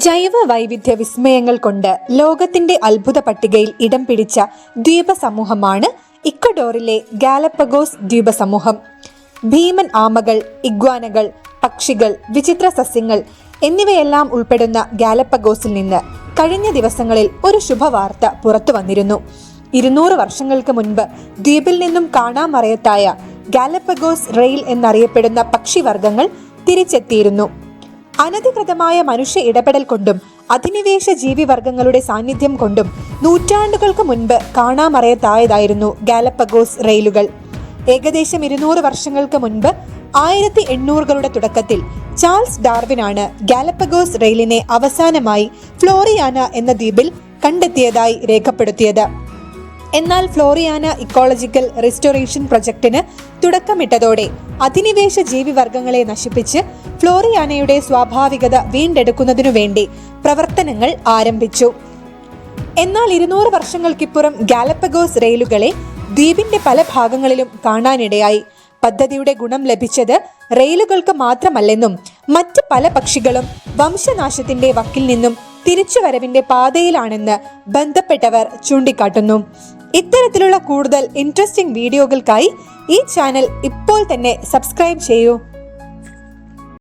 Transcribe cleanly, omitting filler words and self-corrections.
ജൈവ വൈവിധ്യ വിസ്മയങ്ങൾ കൊണ്ട് ലോകത്തിന്റെ അത്ഭുത പട്ടികയിൽ ഇടം പിടിച്ച ദ്വീപസമൂഹമാണ് ഇക്വഡോറിലെ ഗാലപ്പഗോസ് ദ്വീപസമൂഹം. ഭീമൻ ആമകൾ, ഇഗ്വാനകൾ, പക്ഷികൾ, വിചിത്ര സസ്യങ്ങൾ എന്നിവയെല്ലാം ഉൾപ്പെടുന്ന ഗാലപ്പഗോസിൽ നിന്ന് കഴിഞ്ഞ ദിവസങ്ങളിൽ ഒരു ശുഭവാർത്ത പുറത്തു വന്നിരുന്നു. 200 വർഷങ്ങൾക്ക് മുൻപ് ദ്വീപിൽ നിന്നും കാണാമറയത്തായ ഗാലപ്പഗോസ് റെയിൽ എന്നറിയപ്പെടുന്ന പക്ഷിവർഗങ്ങൾ തിരിച്ചെത്തിയിരുന്നു. അനധികൃതമായ മനുഷ്യ ഇടപെടൽ കൊണ്ടും അധിനിവേശ ജീവിവർഗങ്ങളുടെ സാന്നിധ്യം കൊണ്ടും നൂറ്റാണ്ടുകൾക്ക് മുൻപ് കാണാമറയത്തായതായിരുന്നു ഗാലപ്പഗോസ് റെയിലുകൾ. ഏകദേശം 200 വർഷങ്ങൾക്ക് മുൻപ് 1800കളുടെ തുടക്കത്തിൽ ചാൾസ് ഡാർവിനാണ് ഗാലപ്പഗോസ് റെയിലിനെ അവസാനമായി ഫ്ലോറിയാന എന്ന ദ്വീപിൽ കണ്ടെത്തിയതായി രേഖപ്പെടുത്തിയത്. എന്നാൽ ഫ്ലോറിയാന ഇക്കോളജിക്കൽ റെസ്റ്റോറേഷൻ പ്രൊജക്ടിന് തുടക്കമിട്ടതോടെ അധിനിവേശ ജീവിവർഗങ്ങളെ നശിപ്പിച്ച് ഫ്ലോറിയാനയുടെ സ്വാഭാവികത വീണ്ടെടുക്കുന്നതിനു വേണ്ടി പ്രവർത്തനങ്ങൾ ആരംഭിച്ചു. എന്നാൽ 200 വർഷങ്ങൾക്കിപ്പുറം ഗാലപ്പഗോസ് റെയിലുകളെ ദ്വീപിന്റെ പല ഭാഗങ്ങളിലും കാണാനിടയായി. പദ്ധതിയുടെ ഗുണം ലഭിച്ചത് റെയിലുകൾക്ക് മാത്രമല്ലെന്നും മറ്റ് പല പക്ഷികളും വംശനാശത്തിന്റെ വക്കിൽ നിന്നും തിരിച്ചുവരവിന്റെ പാതയിലാണെന്ന് ബന്ധപ്പെട്ടവർ ചൂണ്ടിക്കാട്ടുന്നു. ഇത്തരത്തിലുള്ള കൂടുതൽ ഇൻട്രസ്റ്റിംഗ് വീഡിയോകൾക്കായി ഈ ചാനൽ ഇപ്പോൾ തന്നെ സബ്സ്ക്രൈബ് ചെയ്യൂ.